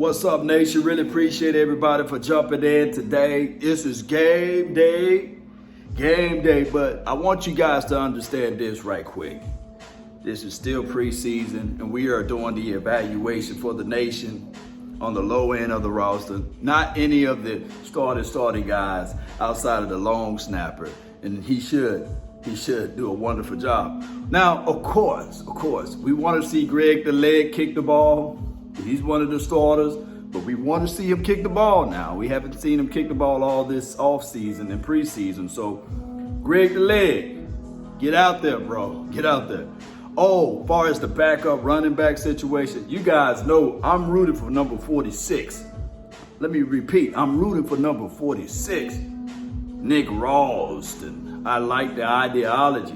What's up, Nation? Really appreciate everybody for jumping in today. This is game day, but I want you guys to understand this right quick. This is still preseason, and we are doing the evaluation for the Nation on the low end of the roster. Not any of the starting guys outside of the long snapper, and he should do a wonderful job. Now, of course, we want to see Greg the Leg kick the ball. He's one of the starters, but we want to see him kick the ball now. We haven't seen him kick the ball all this offseason and preseason. So, Greg the Leg, get out there, bro. Get out there. Oh, as far as the backup running back situation, you guys know I'm rooting for number 46. Let me repeat, I'm rooting for number 46, Nick Ralston. I like the ideology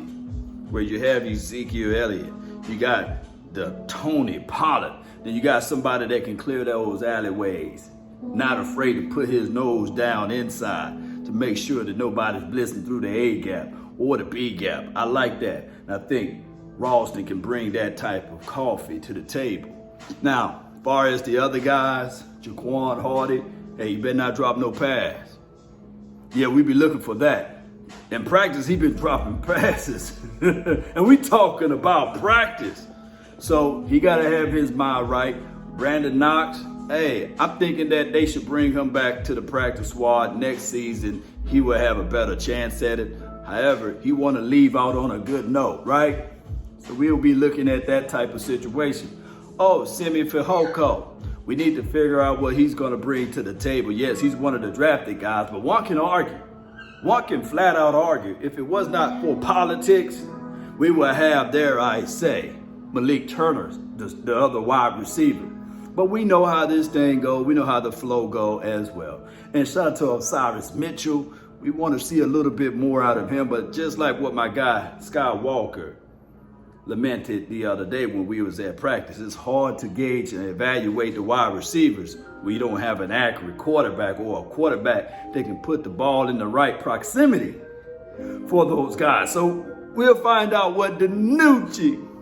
where you have Ezekiel Elliott. You got the Tony Pollard. Then you got somebody that can clear those alleyways, not afraid to put his nose down inside to make sure that nobody's blitzing through the A gap or the B gap. I like that. And I think Ralston can bring that type of coffee to the table. Now, as far as the other guys, Jaquan Hardy, hey, you better not drop no pass. Yeah, we be looking for that. In practice, he been dropping passes. And we talking about practice. So he got to have his mind right. Brandon Knox, hey, I'm thinking that they should bring him back to the practice squad next season. He will have a better chance at it. However, he want to leave out on a good note, right? So we'll be looking at that type of situation. Oh, Simeon Fehoko, we need to figure out what he's going to bring to the table. Yes, he's one of the drafted guys, but one can argue. One can flat out argue. If it was not for politics, we would have, dare I say, Malik Turner, the other wide receiver. But we know how this thing go. We know how the flow go as well. And shout out to Osiris Mitchell. We want to see a little bit more out of him. But just like what my guy, Scott Walker, lamented the other day when we was at practice, it's hard to gauge and evaluate the wide receivers when you don't have an accurate quarterback or a quarterback that can put the ball in the right proximity for those guys. So we'll find out what Danucci,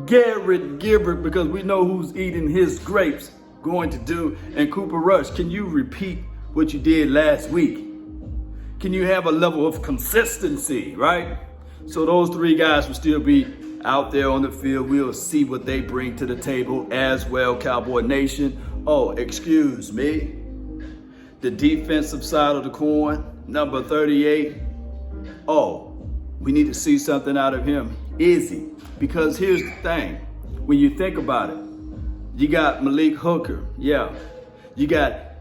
Garrett Gilbert, because we know who's eating his grapes, going to do. And Cooper Rush, can you repeat what you did last week? Can you have a level of consistency, right? So those three guys will still be out there on the field. We'll see what they bring to the table as well, Cowboy Nation. Oh, excuse me. The defensive side of the coin, number 38. Oh, we need to see something out of him. Izzy. Because here's the thing, when you think about it, you got Malik Hooker, yeah. You got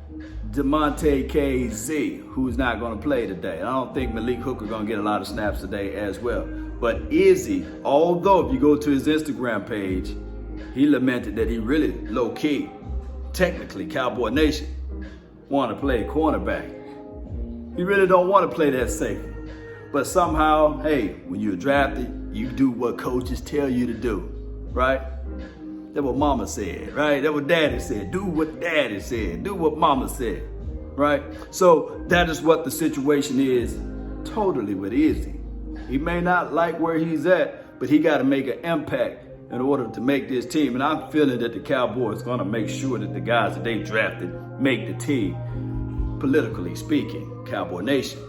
DeMonte KZ, who's not going to play today. I don't think Malik Hooker going to get a lot of snaps today as well. But Izzy, although if you go to his Instagram page, he lamented that he really low-key, technically, Cowboy Nation, want to play cornerback. He really don't want to play that safety. But somehow, hey, when you're drafted, you do what coaches tell you to do, right? That's what mama said, right? That's what daddy said. Do what daddy said. Do what mama said, right? So that is what the situation is totally with Izzy. He may not like where he's at, but he got to make an impact in order to make this team. And I'm feeling that the Cowboys are going to make sure that the guys that they drafted make the team, politically speaking, Cowboy Nation.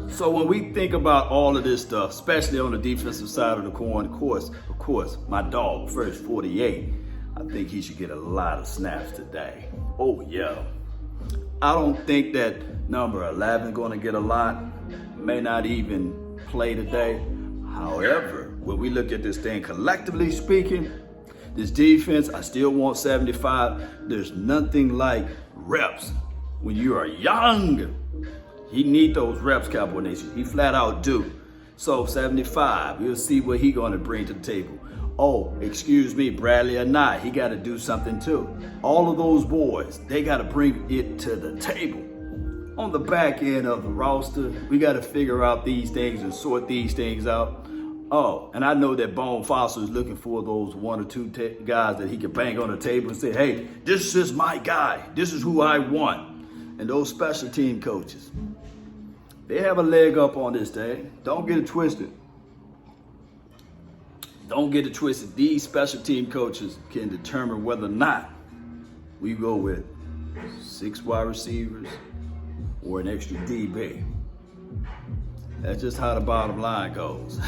So when we think about all of this stuff, especially on the defensive side of the coin, of course, my dog, First 48, I think he should get a lot of snaps today. Oh, yeah. I don't think that number 11 going to get a lot, may not even play today. However, when we look at this thing collectively speaking, this defense, I still want 75. There's nothing like reps when you are young. He need those reps, Cowboy Nation. He flat out do. So 75, we'll see what he going to bring to the table. Oh, excuse me, Bradley or not, he got to do something too. All of those boys, they got to bring it to the table. On the back end of the roster, we got to figure out these things and sort these things out. Oh, and I know that Bone Fossil is looking for those one or two guys that he can bang on the table and say, hey, this is my guy. This is who I want. And those special team coaches, they have a leg up on this thing. Don't get it twisted. Don't get it twisted. These special team coaches can determine whether or not we go with 6 wide receivers or an extra DB. That's just how the bottom line goes.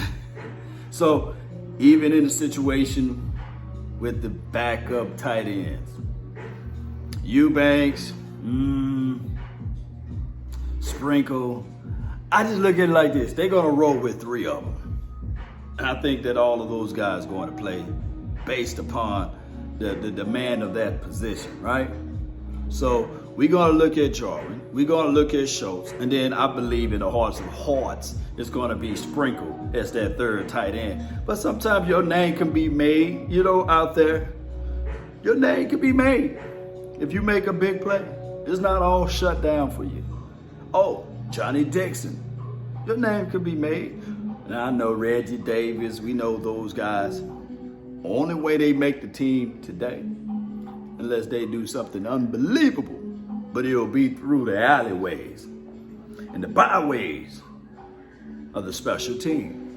So even in a situation with the backup tight ends, Eubanks, Sprinkle, I just look at it like this. They're going to roll with 3 of them. And I think that all of those guys are going to play based upon the demand of that position, right? So we're going to look at Jarwin. We're going to look at Schultz. And then I believe in the hearts of hearts, it's going to be Sprinkle as that 3rd tight end. But sometimes your name can be made, out there. Your name can be made if you make a big play. It's not all shut down for you. Oh, Johnny Dixon, your name could be made. Now I know Reggie Davis, we know those guys. Only way they make the team today, unless they do something unbelievable, but it'll be through the alleyways and the byways of the special team.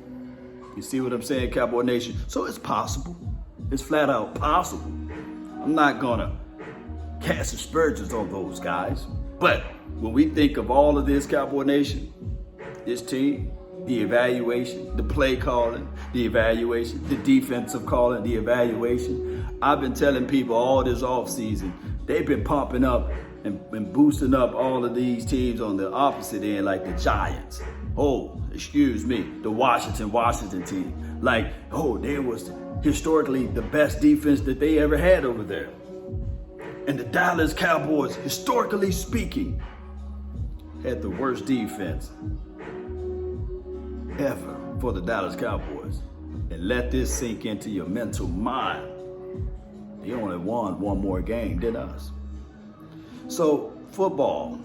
You see what I'm saying, Cowboy Nation? So it's possible. It's flat out possible. I'm not gonna cast aspersions on those guys, but when we think of all of this, Cowboy Nation, this team, the evaluation, the play calling, the evaluation, the defensive calling, the evaluation. I've been telling people all this offseason, they've been pumping up and boosting up all of these teams on the opposite end, like the Giants. The Washington team. Like, they was historically the best defense that they ever had over there. And the Dallas Cowboys, historically speaking, had the worst defense ever for the Dallas Cowboys. And let this sink into your mental mind. They only won 1 more game than us. So football,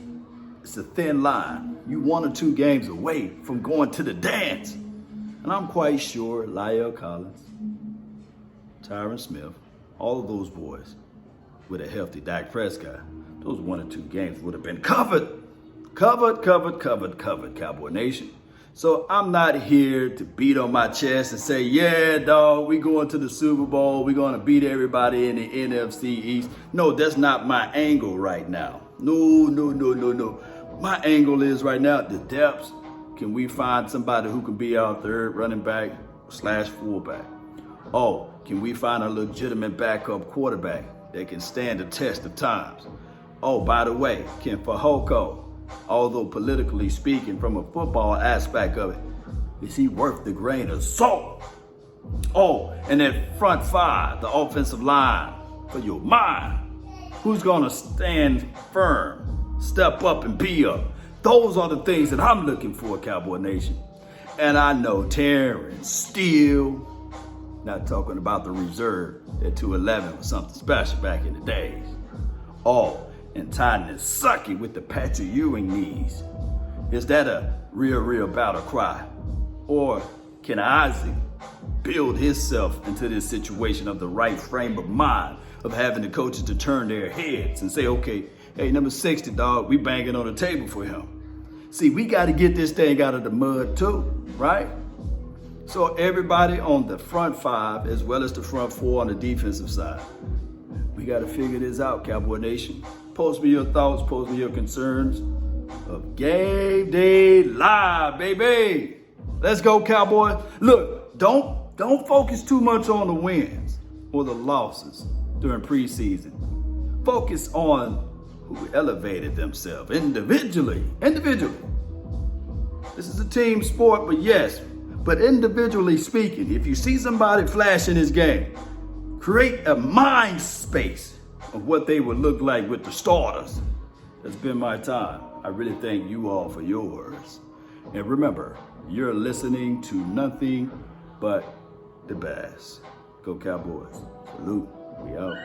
it's a thin line. You 1 or 2 games away from going to the dance. And I'm quite sure Lyle Collins, Tyron Smith, all of those boys with a healthy Dak Prescott, those 1 or 2 games would have been covered, Cowboy Nation. So I'm not here to beat on my chest and say, yeah, dog, we going to the Super Bowl. We're going to beat everybody in the NFC East. No, that's not my angle right now. No. My angle is right now, the depths. Can we find somebody who can be our 3rd running back / fullback? Oh, can we find a legitimate backup quarterback that can stand the test of times? Oh, by the way, can Fehoko, although politically speaking, from a football aspect of it, is he worth the grain of salt? Oh, and that front 5, the offensive line for your mind. Who's gonna stand firm, step up and be up? Those are the things that I'm looking for, Cowboy Nation. And I know Terrence Steele, not talking about the reserve at 211 was something special back in the days. Oh, and Tynan Sucky with the Patrick Ewing knees. Is that a real battle cry? Or can Isaac build himself into this situation of the right frame of mind of having the coaches to turn their heads and say, okay, hey, number 60, dog, we banging on the table for him. See, we got to get this thing out of the mud too, right? So everybody on the front 5 as well as the front 4 on the defensive side, we got to figure this out, Cowboy Nation. Post me your thoughts, post me your concerns of Game Day Live, baby. Let's go, Cowboys. Look, don't focus too much on the wins or the losses during preseason. Focus on who elevated themselves individually. This is a team sport, but individually speaking, if you see somebody flash in this game, create a mind space of what they would look like with the starters. That's been my time. I really thank you all for yours. And remember, you're listening to nothing but the best. Go Cowboys. Salute. We out.